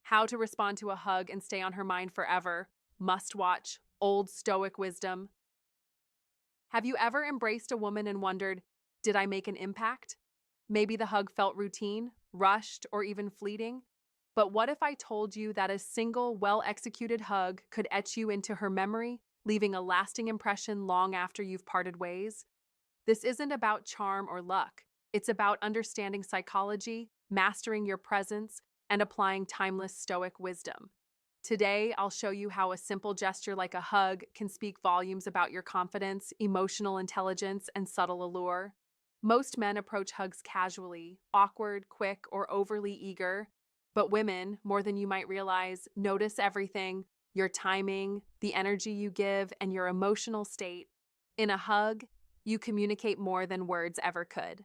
How to respond to a hug and stay on her mind forever. Must watch. Old Stoic wisdom. Have you ever embraced a woman and wondered, did I make an impact? Maybe the hug felt routine, rushed, or even fleeting. But what if I told you that a single, well executed hug could etch you into her memory, leaving a lasting impression long after you've parted ways? This isn't about charm or luck. It's about understanding psychology, mastering your presence, and applying timeless Stoic wisdom. Today, I'll show you how a simple gesture like a hug can speak volumes about your confidence, emotional intelligence, and subtle allure. Most men approach hugs casually, awkward, quick, or overly eager. But women, more than you might realize, notice everything: your timing, the energy you give, and your emotional state. In a hug, you communicate more than words ever could.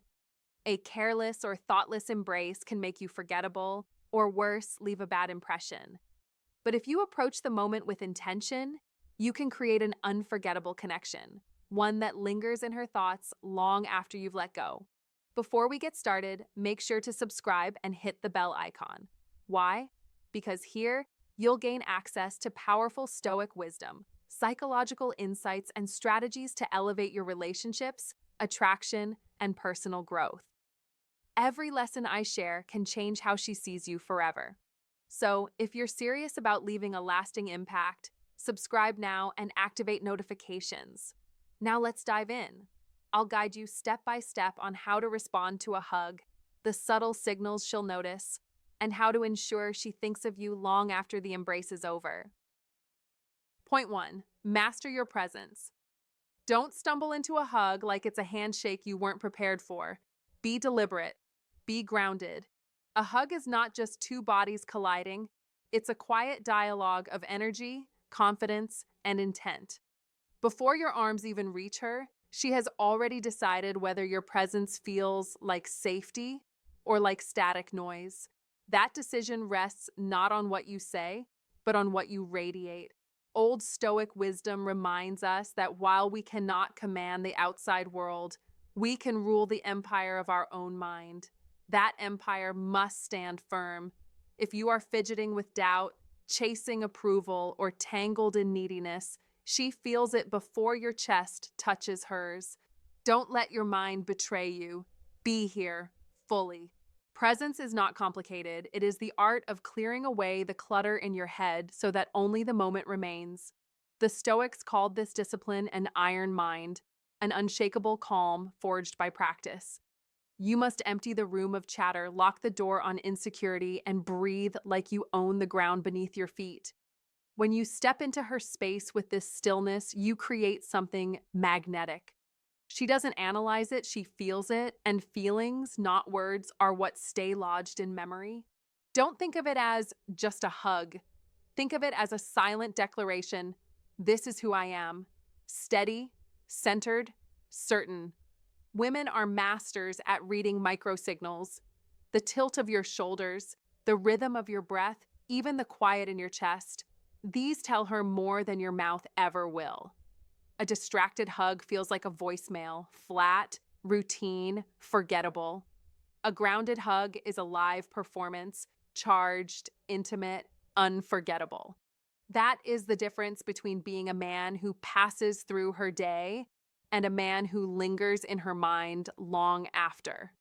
A careless or thoughtless embrace can make you forgettable, or worse, leave a bad impression. But if you approach the moment with intention, you can create an unforgettable connection, one that lingers in her thoughts long after you've let go. Before we get started, make sure to subscribe and hit the bell icon. Why? Because here, you'll gain access to powerful Stoic wisdom, psychological insights, and strategies to elevate your relationships, attraction, and personal growth. Every lesson I share can change how she sees you forever. So, if you're serious about leaving a lasting impact, subscribe now and activate notifications. Now let's dive in. I'll guide you step by step on how to respond to a hug, the subtle signals she'll notice, and how to ensure she thinks of you long after the embrace is over. Point 1. Master your presence. Don't stumble into a hug like it's a handshake you weren't prepared for. Be deliberate. Be grounded. A hug is not just two bodies colliding, it's a quiet dialogue of energy, confidence, and intent. Before your arms even reach her, she has already decided whether your presence feels like safety or like static noise. That decision rests not on what you say, but on what you radiate. Old Stoic wisdom reminds us that while we cannot command the outside world, we can rule the empire of our own mind. That empire must stand firm. If you are fidgeting with doubt, chasing approval, or tangled in neediness, she feels it before your chest touches hers. Don't let your mind betray you. Be here, fully. Presence is not complicated. It is the art of clearing away the clutter in your head so that only the moment remains. The Stoics called this discipline an iron mind, an unshakable calm forged by practice. You must empty the room of chatter, lock the door on insecurity, and breathe like you own the ground beneath your feet. When you step into her space with this stillness, you create something magnetic. She doesn't analyze it, she feels it, and feelings, not words, are what stay lodged in memory. Don't think of it as just a hug. Think of it as a silent declaration: this is who I am. Steady, centered, certain. Women are masters at reading microsignals. The tilt of your shoulders, the rhythm of your breath, even the quiet in your chest. These tell her more than your mouth ever will. A distracted hug feels like a voicemail, flat, routine, forgettable. A grounded hug is a live performance, charged, intimate, unforgettable. That is the difference between being a man who passes through her day and a man who lingers in her mind long after.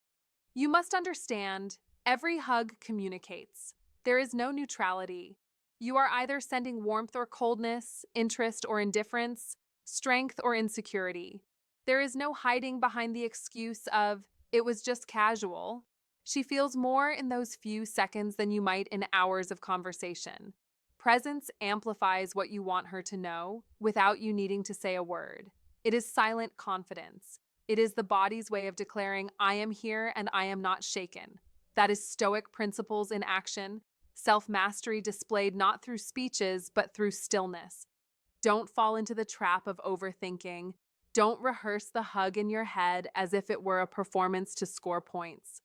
You must understand, every hug communicates. There is no neutrality. You are either sending warmth or coldness, interest or indifference, strength or insecurity. There is no hiding behind the excuse of, it was just casual. She feels more in those few seconds than you might in hours of conversation. Presence amplifies what you want her to know without you needing to say a word. It is silent confidence. It is the body's way of declaring, I am here and I am not shaken. That is Stoic principles in action, self-mastery displayed not through speeches, but through stillness. Don't fall into the trap of overthinking. Don't rehearse the hug in your head as if it were a performance to score points.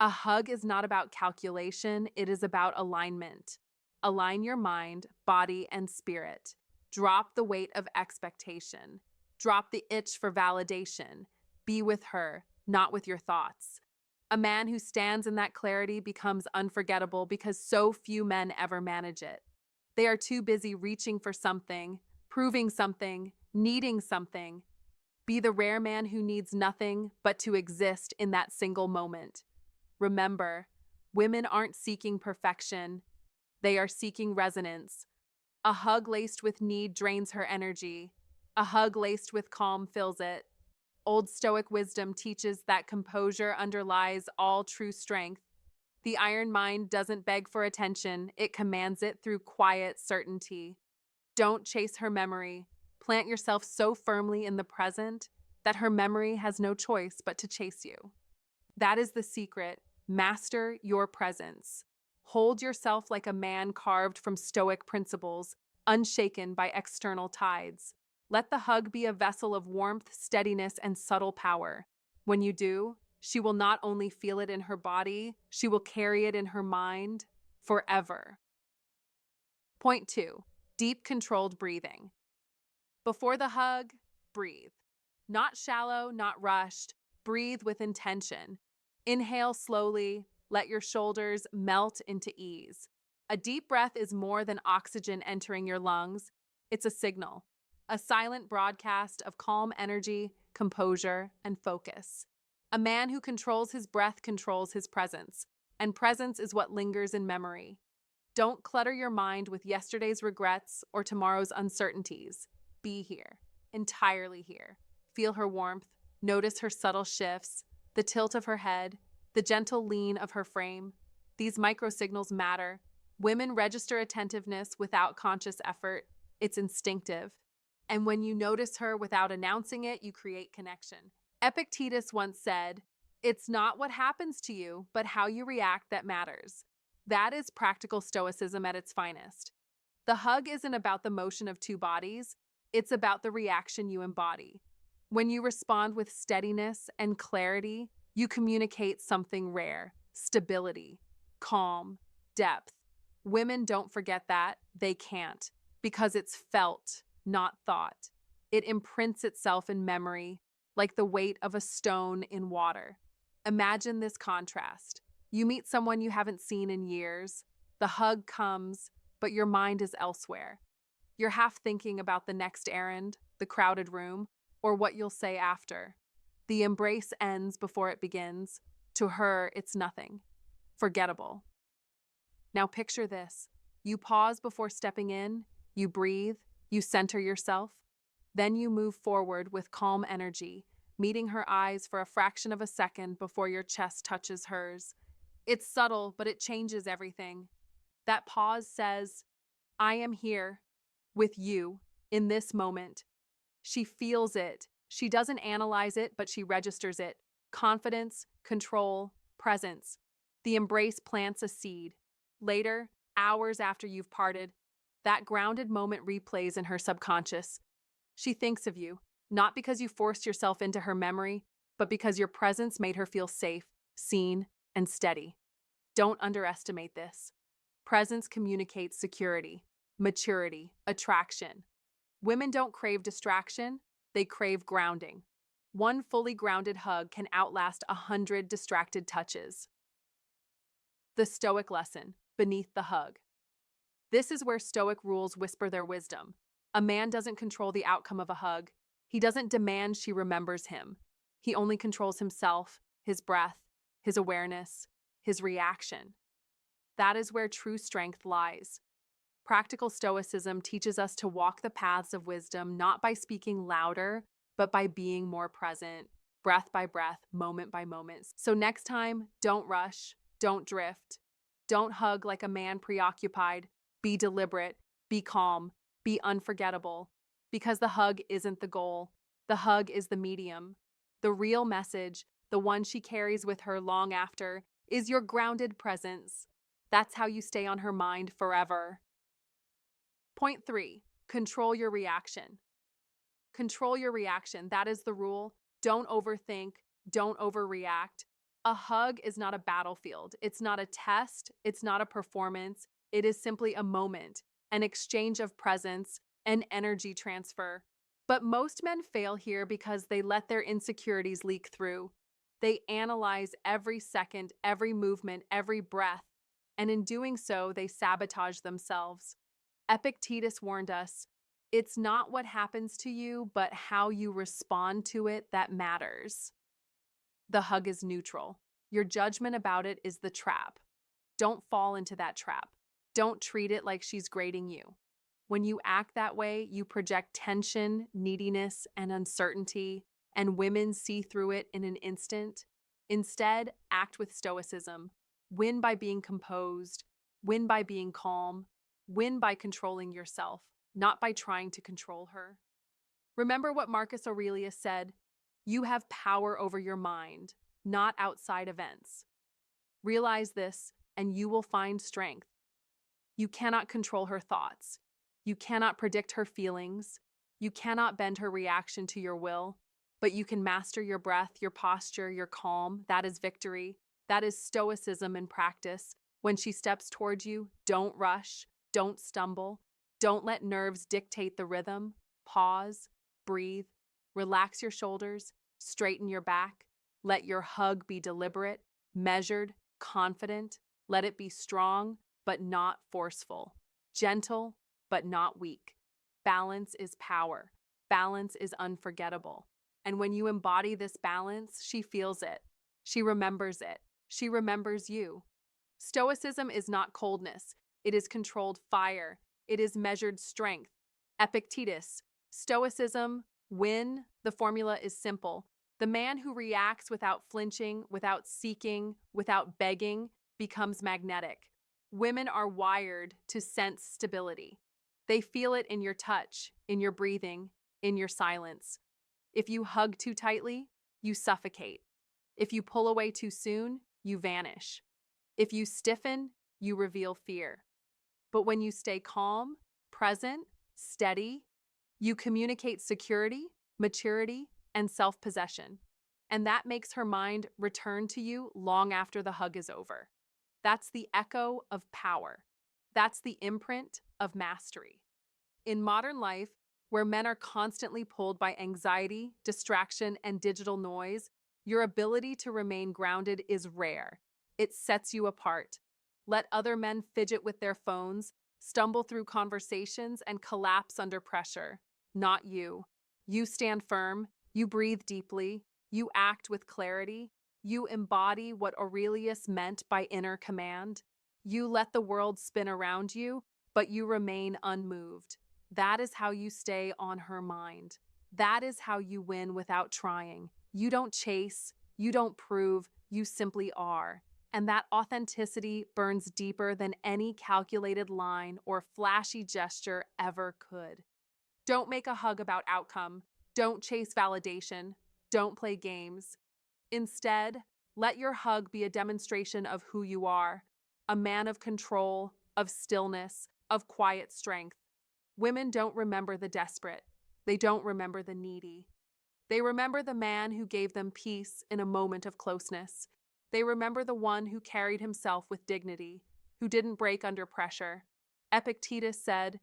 A hug is not about calculation, it is about alignment. Align your mind, body, and spirit. Drop the weight of expectation. Drop the itch for validation. Be with her, not with your thoughts. A man who stands in that clarity becomes unforgettable because so few men ever manage it. They are too busy reaching for something, proving something, needing something. Be the rare man who needs nothing but to exist in that single moment. Remember, women aren't seeking perfection, they are seeking resonance. A hug laced with need drains her energy. A hug laced with calm fills it. Old Stoic wisdom teaches that composure underlies all true strength. The iron mind doesn't beg for attention, it commands it through quiet certainty. Don't chase her memory. Plant yourself so firmly in the present that her memory has no choice but to chase you. That is the secret. Master your presence. Hold yourself like a man carved from Stoic principles, unshaken by external tides. Let the hug be a vessel of warmth, steadiness, and subtle power. When you do, she will not only feel it in her body, she will carry it in her mind forever. Point 2. Deep, controlled breathing. Before the hug, breathe. Not shallow, not rushed. Breathe with intention. Inhale slowly. Let your shoulders melt into ease. A deep breath is more than oxygen entering your lungs. It's a signal, a silent broadcast of calm energy, composure, and focus. A man who controls his breath controls his presence, and presence is what lingers in memory. Don't clutter your mind with yesterday's regrets or tomorrow's uncertainties. Be here, entirely here. Feel her warmth, notice her subtle shifts, the tilt of her head, the gentle lean of her frame. These microsignals matter. Women register attentiveness without conscious effort. It's instinctive. And when you notice her without announcing it, you create connection. Epictetus once said, "It's not what happens to you, but how you react that matters." That is practical stoicism at its finest. The hug isn't about the motion of two bodies, it's about the reaction you embody. When you respond with steadiness and clarity, you communicate something rare: stability, calm, depth. Women don't forget that, they can't, because it's felt, not thought. It imprints itself in memory, like the weight of a stone in water. Imagine this contrast. You meet someone you haven't seen in years. The hug comes, but your mind is elsewhere. You're half thinking about the next errand, the crowded room, or what you'll say after. The embrace ends before it begins. To her, it's nothing. Forgettable. Now picture this. You pause before stepping in, you breathe, you center yourself. Then you move forward with calm energy, meeting her eyes for a fraction of a second before your chest touches hers. It's subtle, but it changes everything. That pause says, "I am here, with you, in this moment." She feels it. She doesn't analyze it, but she registers it. Confidence, control, presence. The embrace plants a seed. Later, hours after you've parted, that grounded moment replays in her subconscious. She thinks of you, not because you forced yourself into her memory, but because your presence made her feel safe, seen, and steady. Don't underestimate this. Presence communicates security, maturity, attraction. Women don't crave distraction, they crave grounding. One fully grounded hug can outlast 100 distracted touches. The Stoic lesson, beneath the hug. This is where Stoic rules whisper their wisdom. A man doesn't control the outcome of a hug. He doesn't demand she remembers him. He only controls himself, his breath, his awareness, his reaction. That is where true strength lies. Practical Stoicism teaches us to walk the paths of wisdom not by speaking louder, but by being more present, breath by breath, moment by moment. So next time, don't rush, don't drift, don't hug like a man preoccupied. Be deliberate, be calm, be unforgettable. Because the hug isn't the goal, the hug is the medium. The real message, the one she carries with her long after, is your grounded presence. That's how you stay on her mind forever. Point 3. Control your reaction. Control your reaction. That is the rule. Don't overthink. Don't overreact. A hug is not a battlefield. It's not a test. It's not a performance. It is simply a moment, an exchange of presence, an energy transfer. But most men fail here because they let their insecurities leak through. They analyze every second, every movement, every breath, and in doing so, they sabotage themselves. Epictetus warned us, it's not what happens to you, but how you respond to it that matters. The hug is neutral. Your judgment about it is the trap. Don't fall into that trap. Don't treat it like she's grading you. When you act that way, you project tension, neediness, and uncertainty, and women see through it in an instant. Instead, act with stoicism. Win by being composed, win by being calm, win by controlling yourself, not by trying to control her. Remember what Marcus Aurelius said, you have power over your mind, not outside events. Realize this, and you will find strength. You cannot control her thoughts. You cannot predict her feelings. You cannot bend her reaction to your will, but you can master your breath, your posture, your calm. That is victory. That is stoicism in practice. When she steps towards you, don't rush, don't stumble, don't let nerves dictate the rhythm. Pause, breathe, relax your shoulders, straighten your back. Let your hug be deliberate, measured, confident. Let it be strong, but not forceful. Gentle, but not weak. Balance is power. Balance is unforgettable. And when you embody this balance, she feels it. She remembers it. She remembers you. Stoicism is not coldness. It is controlled fire. It is measured strength. Epictetus, Stoicism, win. The formula is simple. The man who reacts without flinching, without seeking, without begging, becomes magnetic. Women are wired to sense stability. They feel it in your touch, in your breathing, in your silence. If you hug too tightly, you suffocate. If you pull away too soon, you vanish. If you stiffen, you reveal fear. But when you stay calm, present, steady, you communicate security, maturity, and self-possession. And that makes her mind return to you long after the hug is over. That's the echo of power. That's the imprint of mastery. In modern life, where men are constantly pulled by anxiety, distraction, and digital noise, your ability to remain grounded is rare. It sets you apart. Let other men fidget with their phones, stumble through conversations, and collapse under pressure. Not you. You stand firm, you breathe deeply, you act with clarity, you embody what Aurelius meant by inner command. You let the world spin around you, but you remain unmoved. That is how you stay on her mind. That is how you win without trying. You don't chase, you don't prove, you simply are. And that authenticity burns deeper than any calculated line or flashy gesture ever could. Don't make a hug about outcome. Don't chase validation. Don't play games. Instead, let your hug be a demonstration of who you are, a man of control, of stillness, of quiet strength. Women don't remember the desperate. They don't remember the needy. They remember the man who gave them peace in a moment of closeness. They remember the one who carried himself with dignity, who didn't break under pressure. Epictetus said,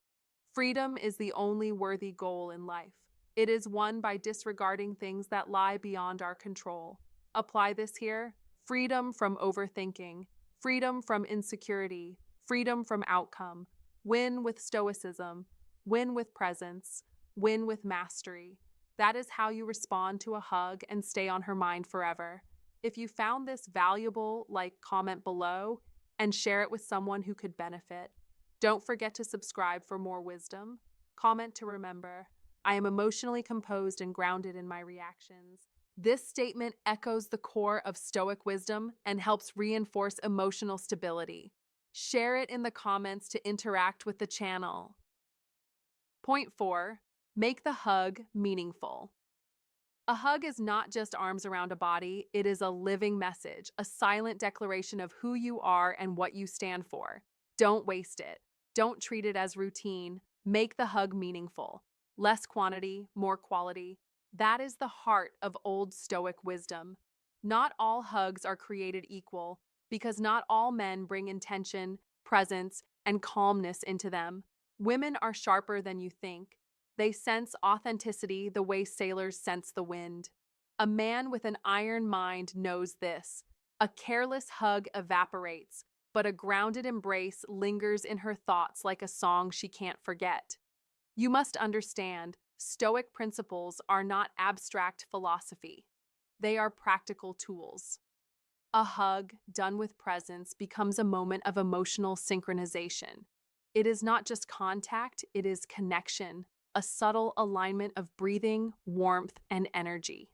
freedom is the only worthy goal in life. It is won by disregarding things that lie beyond our control. Apply this here. Freedom from overthinking, freedom from insecurity, freedom from outcome. Win with stoicism, win with presence, win with mastery. That is how you respond to a hug and stay on her mind forever. If you found this valuable, comment below and share it with someone who could benefit. Don't forget to subscribe for more wisdom. Comment to remember. I am emotionally composed and grounded in my reactions. This statement echoes the core of Stoic wisdom and helps reinforce emotional stability. Share it in the comments to interact with the channel. Point 4. Make the hug meaningful. A hug is not just arms around a body, it is a living message, a silent declaration of who you are and what you stand for. Don't waste it. Don't treat it as routine. Make the hug meaningful. Less quantity, more quality. That is the heart of Old Stoic wisdom. Not all hugs are created equal, because not all men bring intention, presence, and calmness into them. Women are sharper than you think. They sense authenticity the way sailors sense the wind. A man with an iron mind knows this. A careless hug evaporates, but a grounded embrace lingers in her thoughts like a song she can't forget. You must understand, Stoic principles are not abstract philosophy. They are practical tools. A hug, done with presence, becomes a moment of emotional synchronization. It is not just contact, it is connection, a subtle alignment of breathing, warmth, and energy.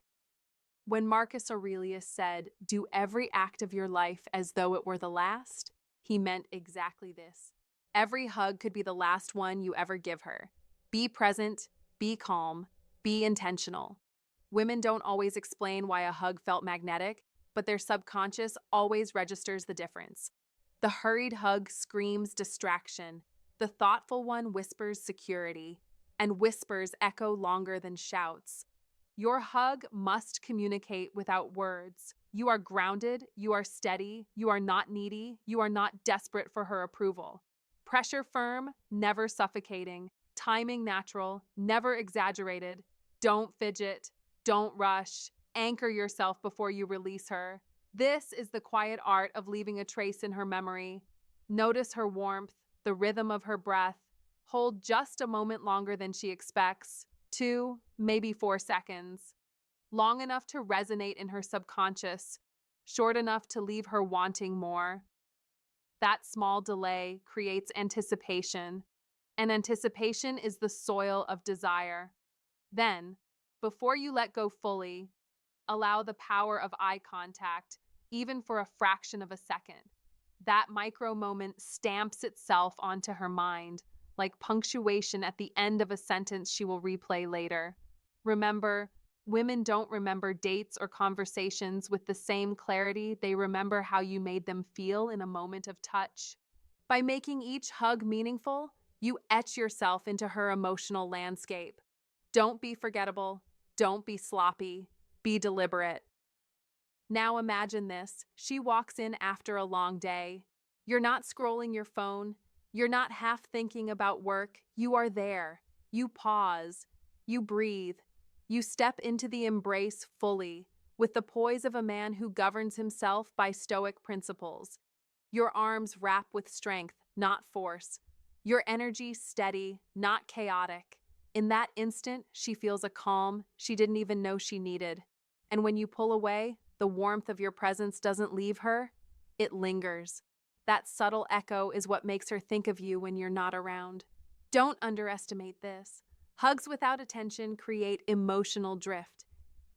When Marcus Aurelius said, "Do every act of your life as though it were the last," he meant exactly this. Every hug could be the last one you ever give her. Be present, be calm, be intentional. Women don't always explain why a hug felt magnetic, but their subconscious always registers the difference. The hurried hug screams distraction. The thoughtful one whispers security, and whispers echo longer than shouts. Your hug must communicate without words. You are grounded, you are steady, you are not needy, you are not desperate for her approval. Pressure firm, never suffocating. Timing natural, never exaggerated. Don't fidget, don't rush. Anchor yourself before you release her. This is the quiet art of leaving a trace in her memory. Notice her warmth, the rhythm of her breath. Hold just a moment longer than she expects. 2, maybe 4 seconds. Long enough to resonate in her subconscious, short enough to leave her wanting more. That small delay creates anticipation, and anticipation is the soil of desire. Then, before you let go fully, allow the power of eye contact, even for a fraction of a second. That micro moment stamps itself onto her mind, like punctuation at the end of a sentence she will replay later. Remember, women don't remember dates or conversations with the same clarity. They remember how you made them feel in a moment of touch. By making each hug meaningful, you etch yourself into her emotional landscape. Don't be forgettable. Don't be sloppy. Be deliberate. Now imagine this. She walks in after a long day. You're not scrolling your phone. You're not half thinking about work. You are there. You pause. You breathe. You step into the embrace fully, with the poise of a man who governs himself by Stoic principles. Your arms wrap with strength, not force. Your energy steady, not chaotic. In that instant, she feels a calm she didn't even know she needed. And when you pull away, the warmth of your presence doesn't leave her, it lingers. That subtle echo is what makes her think of you when you're not around. Don't underestimate this. Hugs without attention create emotional drift.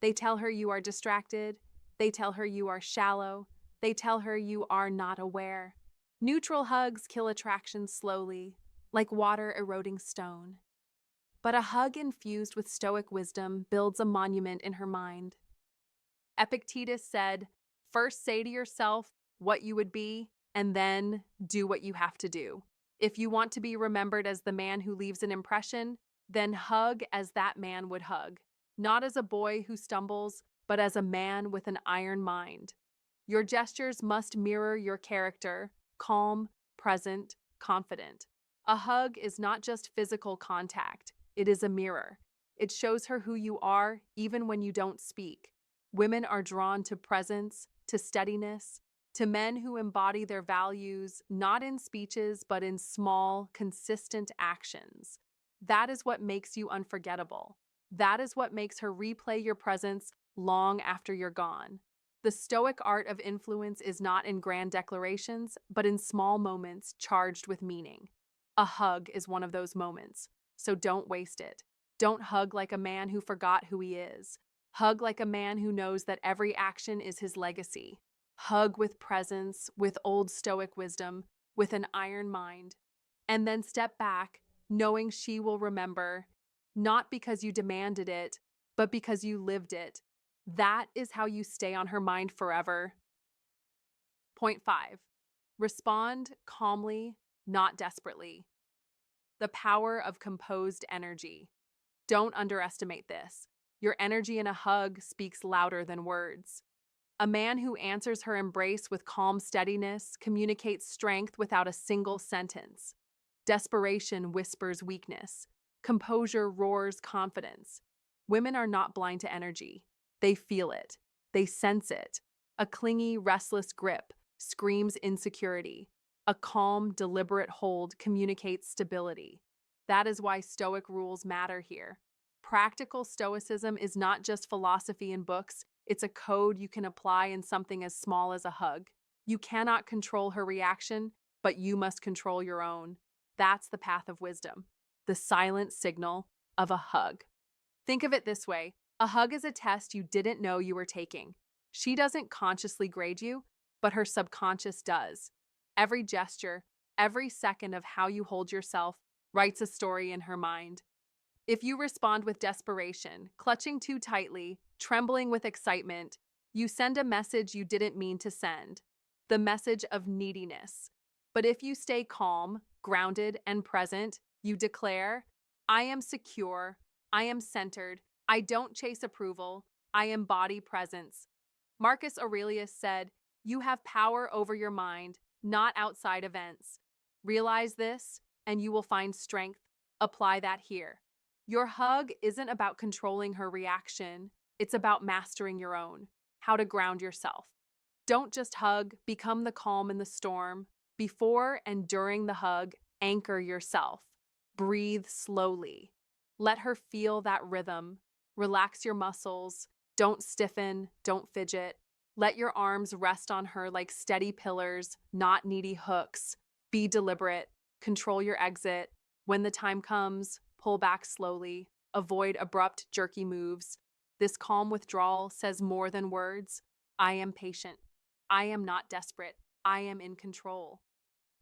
They tell her you are distracted. They tell her you are shallow. They tell her you are not aware. Neutral hugs kill attraction slowly, like water eroding stone. But a hug infused with Stoic wisdom builds a monument in her mind. Epictetus said, "First say to yourself what you would be, and then do what you have to do." If you want to be remembered as the man who leaves an impression, then hug as that man would hug. Not as a boy who stumbles, but as a man with an iron mind. Your gestures must mirror your character, calm, present, confident. A hug is not just physical contact, it is a mirror. It shows her who you are, even when you don't speak. Women are drawn to presence, to steadiness, to men who embody their values, not in speeches, but in small, consistent actions. That is what makes you unforgettable. That is what makes her replay your presence long after you're gone. The Stoic art of influence is not in grand declarations, but in small moments charged with meaning. A hug is one of those moments, so don't waste it. Don't hug like a man who forgot who he is. Hug like a man who knows that every action is his legacy. Hug with presence, with old Stoic wisdom, with an iron mind. And then step back, knowing she will remember, not because you demanded it, but because you lived it. That is how you stay on her mind forever. Point 5. Respond calmly, not desperately. The power of composed energy. Don't underestimate this. Your energy in a hug speaks louder than words. A man who answers her embrace with calm steadiness communicates strength without a single sentence. Desperation whispers weakness. Composure roars confidence. Women are not blind to energy. They feel it. They sense it. A clingy, restless grip screams insecurity. A calm, deliberate hold communicates stability. That is why Stoic rules matter here. Practical Stoicism is not just philosophy in books, it's a code you can apply in something as small as a hug. You cannot control her reaction, but you must control your own. That's the path of wisdom, the silent signal of a hug. Think of it this way: a hug is a test you didn't know you were taking. She doesn't consciously grade you, but her subconscious does. Every gesture, every second of how you hold yourself writes a story in her mind. If you respond with desperation, clutching too tightly, trembling with excitement, you send a message you didn't mean to send, the message of neediness. But if you stay calm, grounded, and present, you declare, I am secure, I am centered, I don't chase approval, I embody presence. Marcus Aurelius said, you have power over your mind, not outside events. Realize this, and you will find strength. Apply that here. Your hug isn't about controlling her reaction, it's about mastering your own, how to ground yourself. Don't just hug, become the calm in the storm. Before and during the hug, anchor yourself. Breathe slowly. Let her feel that rhythm. Relax your muscles. Don't stiffen, don't fidget. Let your arms rest on her like steady pillars, not needy hooks. Be deliberate. Control your exit. When the time comes, pull back slowly. Avoid abrupt, jerky moves. This calm withdrawal says more than words. I am patient. I am not desperate. I am in control.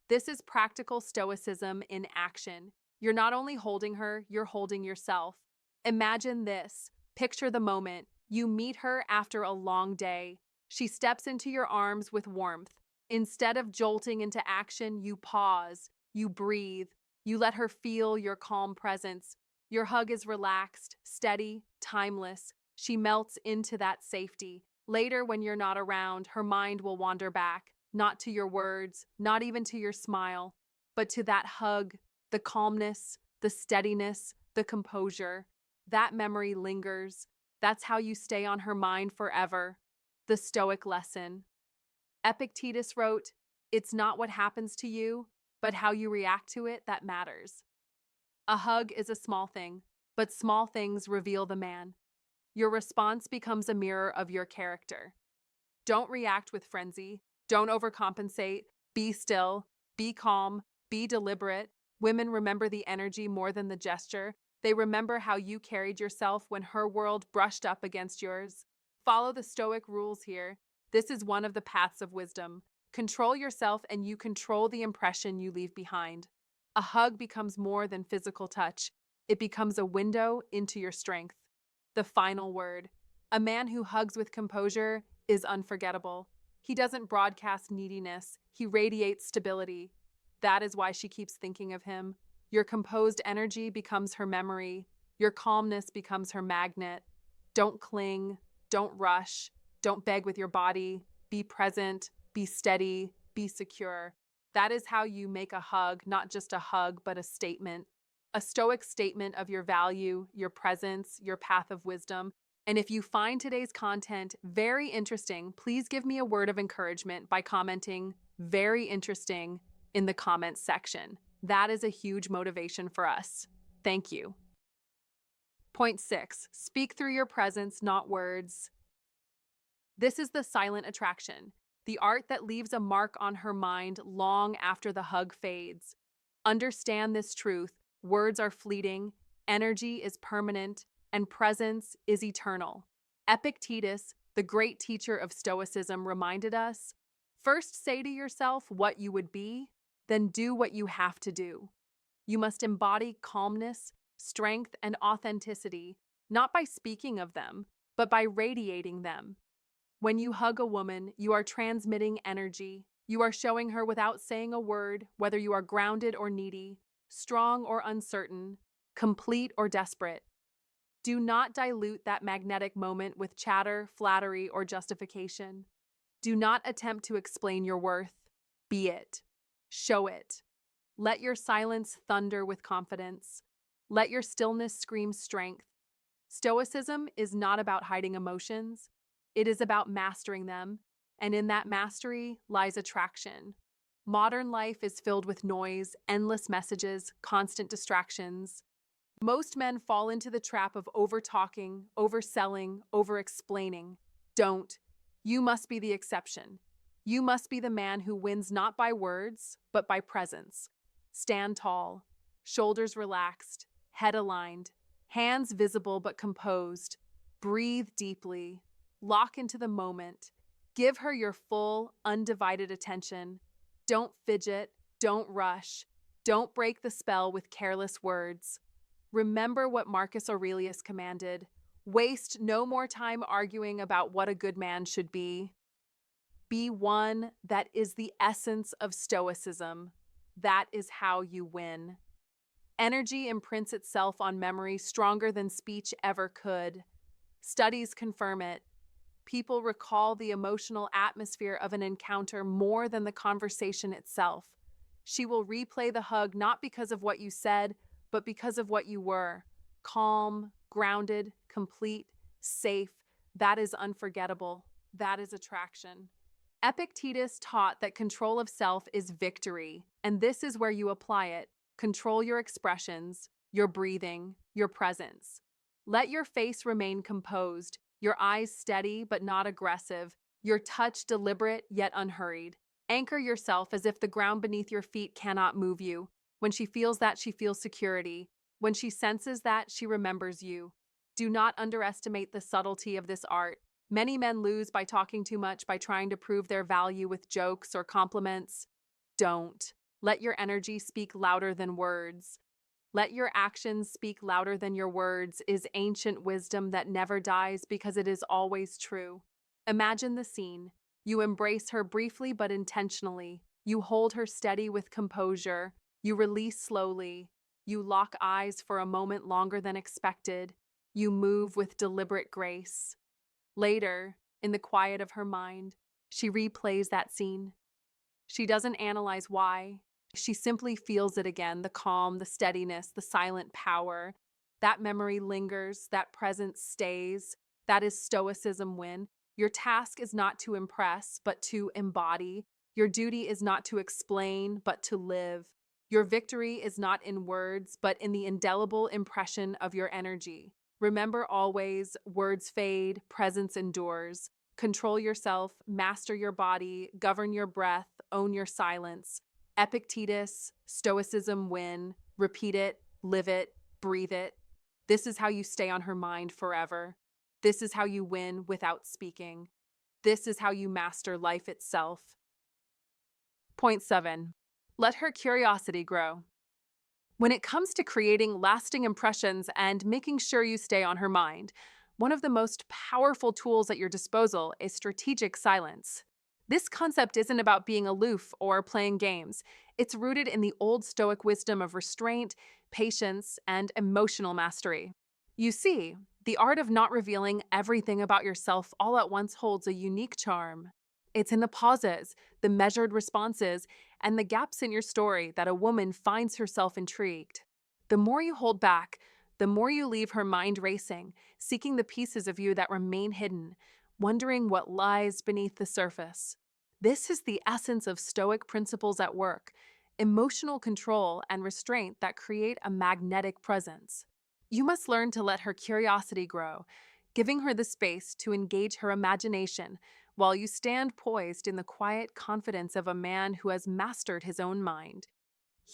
This is practical stoicism in action. You're not only holding her, you're holding yourself. Imagine this. Picture the moment. You meet her after a long day. She steps into your arms with warmth. Instead of jolting into action, you pause, you breathe, you let her feel your calm presence. Your hug is relaxed, steady, timeless. She melts into that safety. Later, when you're not around, her mind will wander back, not to your words, not even to your smile, but to that hug, the calmness, the steadiness, the composure. That memory lingers. That's how you stay on her mind forever. The Stoic lesson. Epictetus wrote, it's not what happens to you, but how you react to it that matters. A hug is a small thing, but small things reveal the man. Your response becomes a mirror of your character. Don't react with frenzy. Don't overcompensate. Be still. Be calm. Be deliberate. Women remember the energy more than the gesture. They remember how you carried yourself when her world brushed up against yours. Follow the Stoic rules here. This is one of the paths of wisdom. Control yourself and you control the impression you leave behind. A hug becomes more than physical touch. It becomes a window into your strength. The final word. A man who hugs with composure is unforgettable. He doesn't broadcast neediness. He radiates stability. That is why she keeps thinking of him. Your composed energy becomes her memory. Your calmness becomes her magnet. Don't cling. Don't rush. Don't beg with your body. Be present. Be steady. Be secure. That is how you make a hug, not just a hug, but a statement. A Stoic statement of your value, your presence, your path of wisdom. And if you find today's content very interesting, please give me a word of encouragement by commenting "very interesting" in the comments section. That is a huge motivation for us. Thank you. Point 6. Speak through your presence, not words. This is the silent attraction, the art that leaves a mark on her mind long after the hug fades. Understand this truth: words are fleeting, energy is permanent, and presence is eternal. Epictetus, the great teacher of Stoicism, reminded us, first say to yourself what you would be, then do what you have to do. You must embody calmness, strength, and authenticity, not by speaking of them, but by radiating them. When you hug a woman, you are transmitting energy. You are showing her without saying a word whether you are grounded or needy, strong or uncertain, complete or desperate. Do not dilute that magnetic moment with chatter, flattery, or justification. Do not attempt to explain your worth. Be it. Show it. Let your silence thunder with confidence. Let your stillness scream strength. Stoicism is not about hiding emotions, it is about mastering them, and in that mastery lies attraction. Modern life is filled with noise, endless messages, constant distractions. Most men fall into the trap of over-talking, overselling, over-explaining. Don't. You must be the exception. You must be the man who wins not by words, but by presence. Stand tall, shoulders relaxed, head aligned, hands visible but composed. Breathe deeply. Lock into the moment. Give her your full, undivided attention. Don't fidget. Don't rush. Don't break the spell with careless words. Remember what Marcus Aurelius commanded. Waste no more time arguing about what a good man should be. Be one. That is the essence of Stoicism. That is how you win. Energy imprints itself on memory stronger than speech ever could. Studies confirm it. People recall the emotional atmosphere of an encounter more than the conversation itself. She will replay the hug not because of what you said, but because of what you were. Calm, grounded, complete, safe. That is unforgettable. That is attraction. Epictetus taught that control of self is victory, and this is where you apply it. Control your expressions, your breathing, your presence. Let your face remain composed, your eyes steady but not aggressive, your touch deliberate yet unhurried. Anchor yourself as if the ground beneath your feet cannot move you. When she feels that, she feels security. When she senses that, she remembers you. Do not underestimate the subtlety of this art. Many men lose by talking too much, by trying to prove their value with jokes or compliments. Don't. Let your energy speak louder than words. Let your actions speak louder than your words is ancient wisdom that never dies because it is always true. Imagine the scene. You embrace her briefly but intentionally. You hold her steady with composure. You release slowly. You lock eyes for a moment longer than expected. You move with deliberate grace. Later, in the quiet of her mind, she replays that scene. She doesn't analyze why. She simply feels it again, the calm, the steadiness, the silent power. That memory lingers, that presence stays. That is Stoicism win. Your task is not to impress, but to embody. Your duty is not to explain, but to live. Your victory is not in words, but in the indelible impression of your energy. Remember always, words fade, presence endures. Control yourself, master your body, govern your breath, own your silence. Epictetus, Stoicism win. Repeat it, live it, breathe it. This is how you stay on her mind forever. This is how you win without speaking. This is how you master life itself. Point 7. Let her curiosity grow. When it comes to creating lasting impressions and making sure you stay on her mind, one of the most powerful tools at your disposal is strategic silence. This concept isn't about being aloof or playing games. It's rooted in the old Stoic wisdom of restraint, patience, and emotional mastery. You see, the art of not revealing everything about yourself all at once holds a unique charm. It's in the pauses, the measured responses, and the gaps in your story that a woman finds herself intrigued. The more you hold back, the more you leave her mind racing, seeking the pieces of you that remain hidden, wondering what lies beneath the surface. This is the essence of Stoic principles at work, emotional control and restraint that create a magnetic presence. You must learn to let her curiosity grow, giving her the space to engage her imagination while you stand poised in the quiet confidence of a man who has mastered his own mind.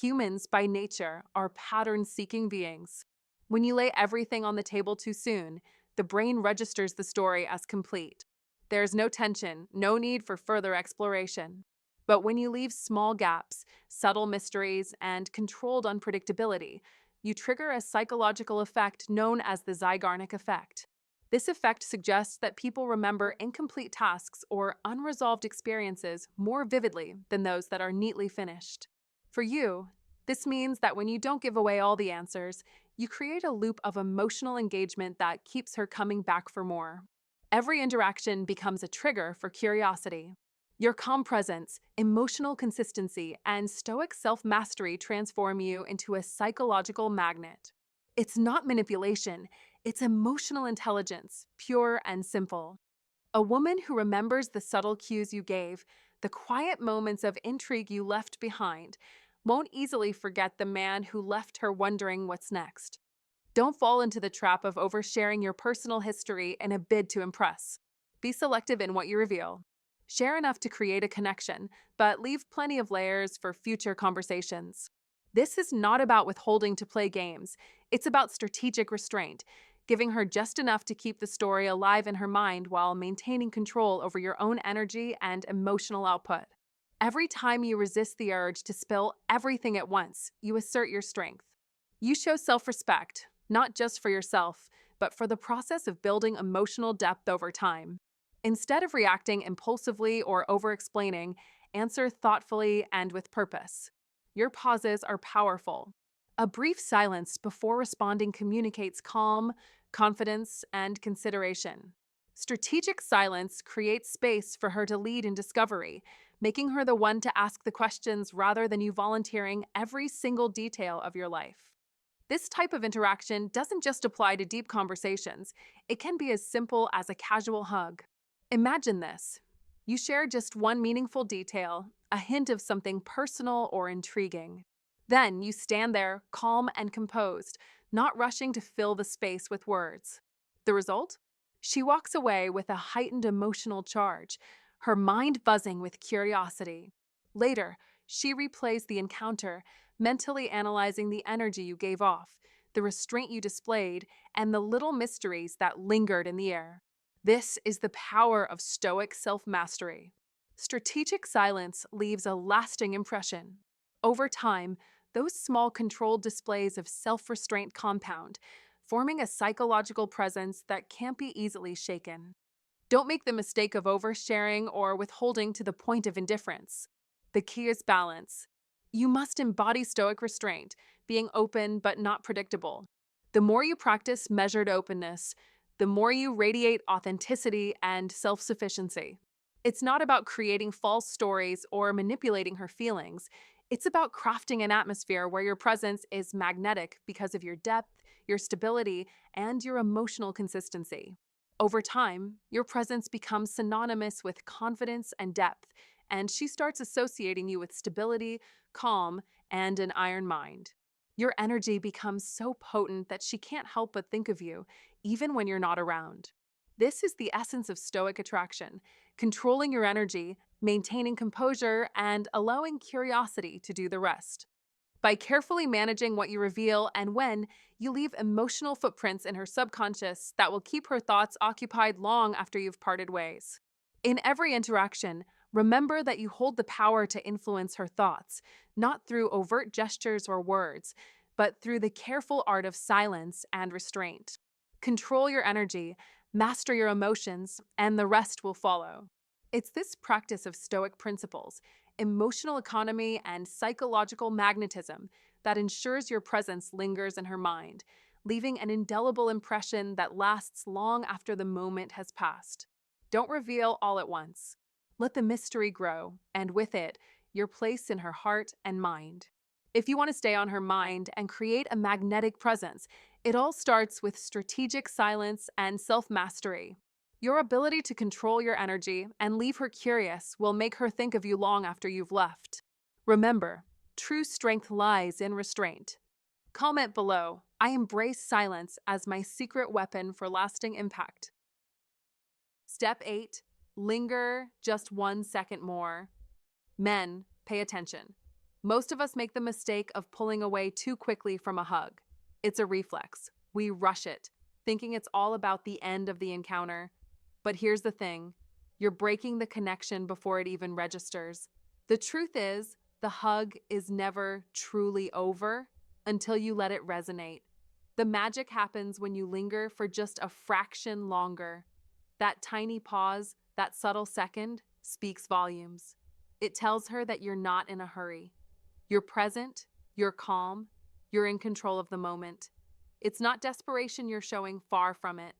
Humans, by nature, are pattern-seeking beings. When you lay everything on the table too soon, the brain registers the story as complete. There is no tension, no need for further exploration. But when you leave small gaps, subtle mysteries, and controlled unpredictability, you trigger a psychological effect known as the Zeigarnik effect. This effect suggests that people remember incomplete tasks or unresolved experiences more vividly than those that are neatly finished. For you, this means that when you don't give away all the answers, you create a loop of emotional engagement that keeps her coming back for more. Every interaction becomes a trigger for curiosity. Your calm presence, emotional consistency, and stoic self-mastery transform you into a psychological magnet. It's not manipulation, it's emotional intelligence, pure and simple. A woman who remembers the subtle cues you gave, the quiet moments of intrigue you left behind, won't easily forget the man who left her wondering what's next. Don't fall into the trap of oversharing your personal history in a bid to impress. Be selective in what you reveal. Share enough to create a connection, but leave plenty of layers for future conversations. This is not about withholding to play games, it's about strategic restraint, giving her just enough to keep the story alive in her mind while maintaining control over your own energy and emotional output. Every time you resist the urge to spill everything at once, you assert your strength. You show self respect, not just for yourself, but for the process of building emotional depth over time. Instead of reacting impulsively or over explaining, answer thoughtfully and with purpose. Your pauses are powerful. A brief silence before responding communicates calm, confidence, and consideration. Strategic silence creates space for her to lead in discovery, making her the one to ask the questions rather than you volunteering every single detail of your life. This type of interaction doesn't just apply to deep conversations, it can be as simple as a casual hug. Imagine this. You share just one meaningful detail, a hint of something personal or intriguing. Then you stand there, calm and composed, not rushing to fill the space with words. The result? She walks away with a heightened emotional charge, her mind buzzing with curiosity. Later, she replays the encounter, mentally analyzing the energy you gave off, the restraint you displayed, and the little mysteries that lingered in the air. This is the power of Stoic self-mastery. Strategic silence leaves a lasting impression. Over time, those small controlled displays of self-restraint compound, forming a psychological presence that can't be easily shaken. Don't make the mistake of oversharing or withholding to the point of indifference. The key is balance. You must embody Stoic restraint, being open but not predictable. The more you practice measured openness, the more you radiate authenticity and self-sufficiency. It's not about creating false stories or manipulating her feelings. It's about crafting an atmosphere where your presence is magnetic because of your depth, your stability, and your emotional consistency. Over time, your presence becomes synonymous with confidence and depth, and she starts associating you with stability, calm, and an iron mind. Your energy becomes so potent that she can't help but think of you, even when you're not around. This is the essence of Stoic attraction, controlling your energy, maintaining composure, and allowing curiosity to do the rest. By carefully managing what you reveal and when, you leave emotional footprints in her subconscious that will keep her thoughts occupied long after you've parted ways. In every interaction, remember that you hold the power to influence her thoughts, not through overt gestures or words, but through the careful art of silence and restraint. Control your energy, master your emotions, and the rest will follow. It's this practice of Stoic principles, emotional economy, and psychological magnetism that ensures your presence lingers in her mind, leaving an indelible impression that lasts long after the moment has passed. Don't reveal all at once. Let the mystery grow, and with it, your place in her heart and mind. If you want to stay on her mind and create a magnetic presence, it all starts with strategic silence and self-mastery. Your ability to control your energy and leave her curious will make her think of you long after you've left. Remember, true strength lies in restraint. Comment below, I embrace silence as my secret weapon for lasting impact. Step 8. Linger just 1 second more. Men, pay attention. Most of us make the mistake of pulling away too quickly from a hug. It's a reflex. We rush it, thinking it's all about the end of the encounter. But here's the thing, you're breaking the connection before it even registers. The truth is, the hug is never truly over until you let it resonate. The magic happens when you linger for just a fraction longer. That tiny pause, that subtle second, speaks volumes. It tells her that you're not in a hurry. You're present, you're calm, you're in control of the moment. It's not desperation you're showing, far from it.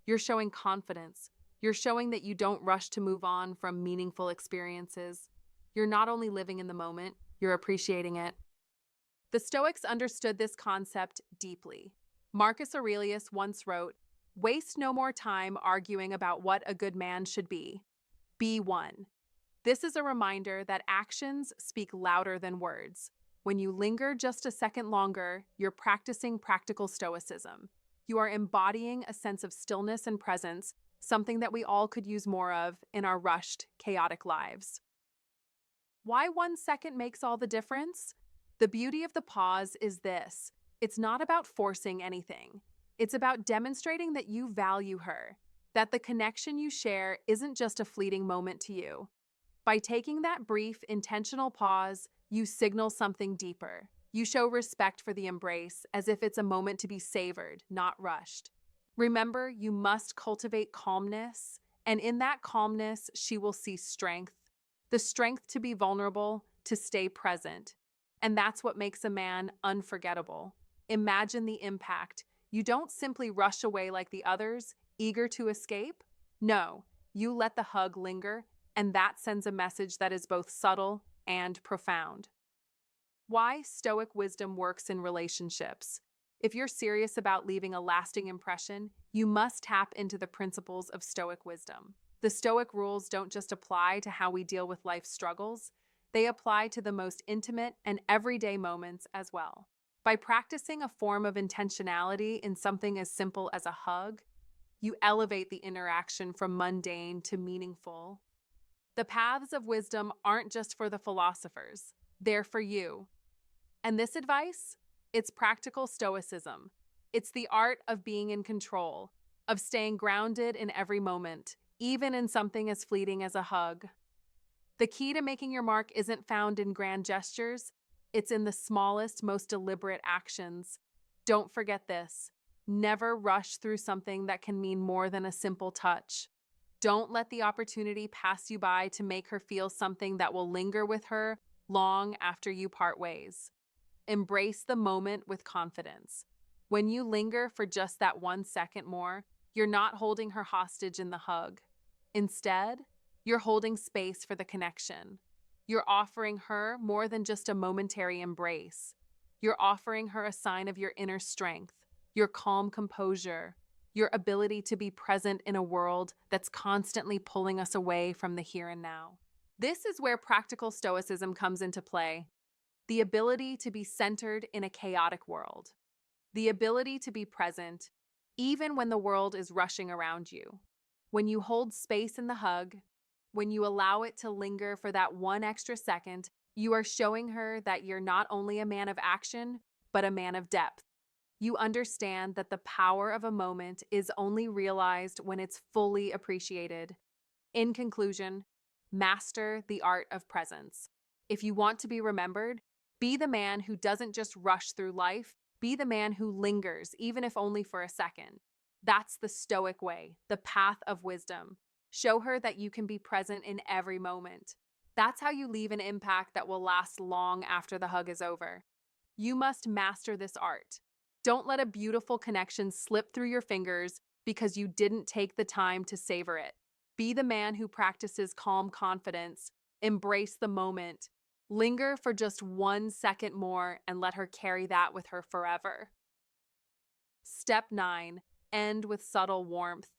You're showing confidence. You're showing that you don't rush to move on from meaningful experiences. You're not only living in the moment, you're appreciating it. The Stoics understood this concept deeply. Marcus Aurelius once wrote, "Waste no more time arguing about what a good man should be. Be one." This is a reminder that actions speak louder than words. When you linger just a second longer, you're practicing practical stoicism. You are embodying a sense of stillness and presence, something that we all could use more of in our rushed, chaotic lives. Why 1 second makes all the difference? The beauty of the pause is this: it's not about forcing anything. It's about demonstrating that you value her, that the connection you share isn't just a fleeting moment to you. By taking that brief, intentional pause, you signal something deeper. You show respect for the embrace as if it's a moment to be savored, not rushed. Remember, you must cultivate calmness, and in that calmness, she will see strength. The strength to be vulnerable, to stay present. And that's what makes a man unforgettable. Imagine the impact. You don't simply rush away like the others, eager to escape. No, you let the hug linger, and that sends a message that is both subtle and profound. Why Stoic wisdom works in relationships. If you're serious about leaving a lasting impression, you must tap into the principles of Stoic wisdom. The Stoic rules don't just apply to how we deal with life's struggles, they apply to the most intimate and everyday moments as well. By practicing a form of intentionality in something as simple as a hug, you elevate the interaction from mundane to meaningful. The paths of wisdom aren't just for the philosophers, they're for you. And this advice? It's practical stoicism. It's the art of being in control, of staying grounded in every moment, even in something as fleeting as a hug. The key to making your mark isn't found in grand gestures, it's in the smallest, most deliberate actions. Don't forget this. Never rush through something that can mean more than a simple touch. Don't let the opportunity pass you by to make her feel something that will linger with her long after you part ways. Embrace the moment with confidence. When you linger for just that 1 second more, you're not holding her hostage in the hug. Instead, you're holding space for the connection. You're offering her more than just a momentary embrace. You're offering her a sign of your inner strength, your calm composure, your ability to be present in a world that's constantly pulling us away from the here and now. This is where practical stoicism comes into play. The ability to be centered in a chaotic world. The ability to be present, even when the world is rushing around you. When you hold space in the hug, when you allow it to linger for that 1 extra second, you are showing her that you're not only a man of action, but a man of depth. You understand that the power of a moment is only realized when it's fully appreciated. In conclusion, master the art of presence. If you want to be remembered, be the man who doesn't just rush through life, be the man who lingers, even if only for a second. That's the Stoic way, the path of wisdom. Show her that you can be present in every moment. That's how you leave an impact that will last long after the hug is over. You must master this art. Don't let a beautiful connection slip through your fingers because you didn't take the time to savor it. Be the man who practices calm confidence, embrace the moment, linger for just 1 second more, and let her carry that with her forever. Step 9. End with subtle warmth.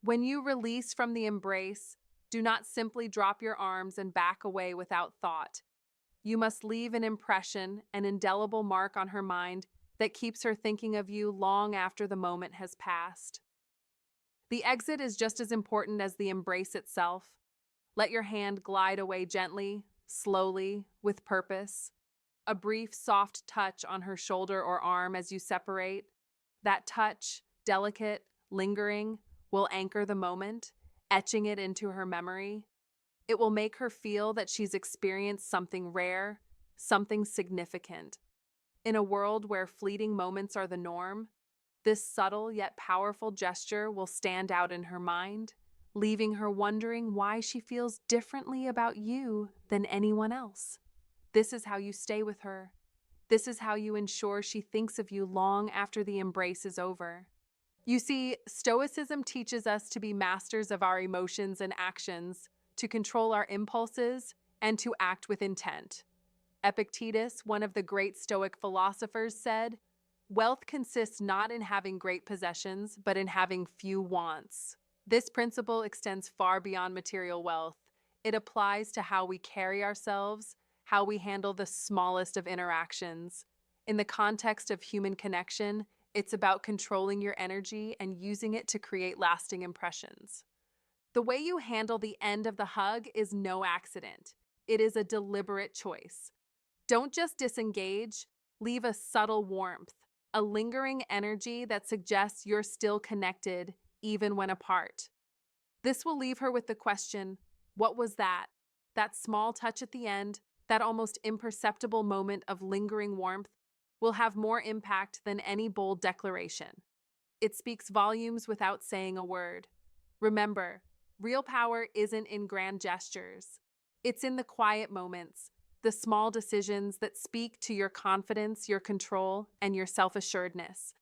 When you release from the embrace, do not simply drop your arms and back away without thought. You must leave an impression, an indelible mark on her mind that keeps her thinking of you long after the moment has passed. The exit is just as important as the embrace itself. Let your hand glide away gently, slowly, with purpose. A brief, soft touch on her shoulder or arm as you separate. That touch, delicate, lingering, will anchor the moment, etching it into her memory. It will make her feel that she's experienced something rare, something significant. In a world where fleeting moments are the norm, this subtle yet powerful gesture will stand out in her mind, leaving her wondering why she feels differently about you than anyone else. This is how you stay with her. This is how you ensure she thinks of you long after the embrace is over. You see, Stoicism teaches us to be masters of our emotions and actions, to control our impulses, and to act with intent. Epictetus, one of the great Stoic philosophers, said, Wealth consists not in having great possessions, but in having few wants. This principle extends far beyond material wealth. It applies to how we carry ourselves, how we handle the smallest of interactions. In the context of human connection, it's about controlling your energy and using it to create lasting impressions. The way you handle the end of the hug is no accident. It is a deliberate choice. Don't just disengage, leave a subtle warmth, a lingering energy that suggests you're still connected, even when apart. This will leave her with the question, what was that? That small touch at the end, that almost imperceptible moment of lingering warmth, will have more impact than any bold declaration. It speaks volumes without saying a word. Remember, real power isn't in grand gestures. It's in the quiet moments, the small decisions that speak to your confidence, your control, and your self-assuredness.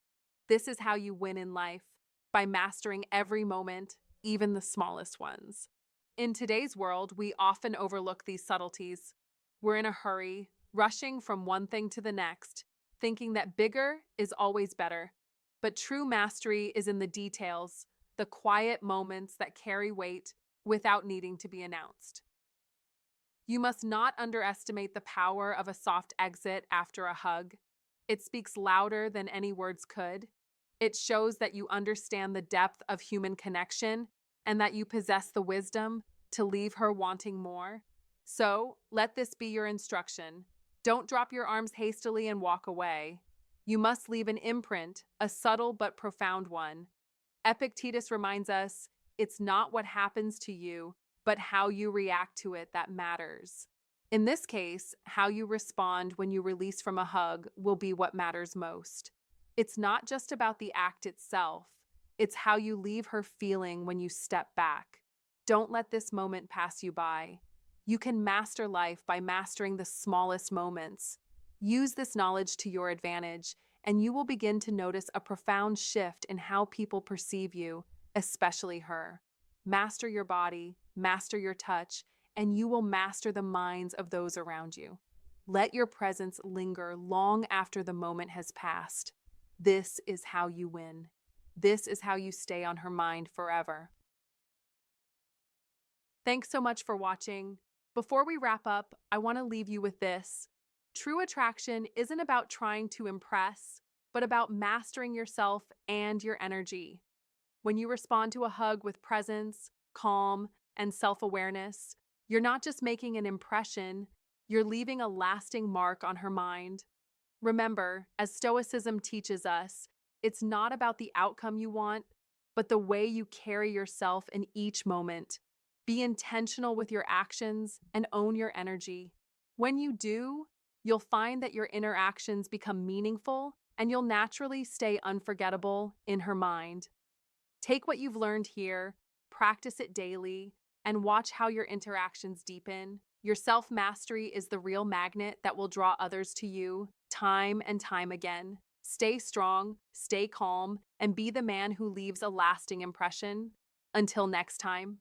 This is how you win in life, by mastering every moment, even the smallest ones. In today's world, we often overlook these subtleties. We're in a hurry, rushing from one thing to the next, thinking that bigger is always better. But true mastery is in the details, the quiet moments that carry weight without needing to be announced. You must not underestimate the power of a soft exit after a hug. It speaks louder than any words could. It shows that you understand the depth of human connection and that you possess the wisdom to leave her wanting more. So, let this be your instruction. Don't drop your arms hastily and walk away. You must leave an imprint, a subtle but profound one. Epictetus reminds us, it's not what happens to you, but how you react to it that matters. In this case, how you respond when you release from a hug will be what matters most. It's not just about the act itself, it's how you leave her feeling when you step back. Don't let this moment pass you by. You can master life by mastering the smallest moments. Use this knowledge to your advantage, and you will begin to notice a profound shift in how people perceive you, especially her. Master your body, master your touch, and you will master the minds of those around you. Let your presence linger long after the moment has passed. This is how you win. This is how you stay on her mind forever. Thanks so much for watching. Before we wrap up, I want to leave you with this. True attraction isn't about trying to impress, but about mastering yourself and your energy. When you respond to a hug with presence, calm, and self-awareness, you're not just making an impression, you're leaving a lasting mark on her mind. Remember, as Stoicism teaches us, it's not about the outcome you want, but the way you carry yourself in each moment. Be intentional with your actions and own your energy. When you do, you'll find that your interactions become meaningful and you'll naturally stay unforgettable in her mind. Take what you've learned here, practice it daily, and watch how your interactions deepen. Your self-mastery is the real magnet that will draw others to you time and time again. Stay strong, stay calm, and be the man who leaves a lasting impression. Until next time.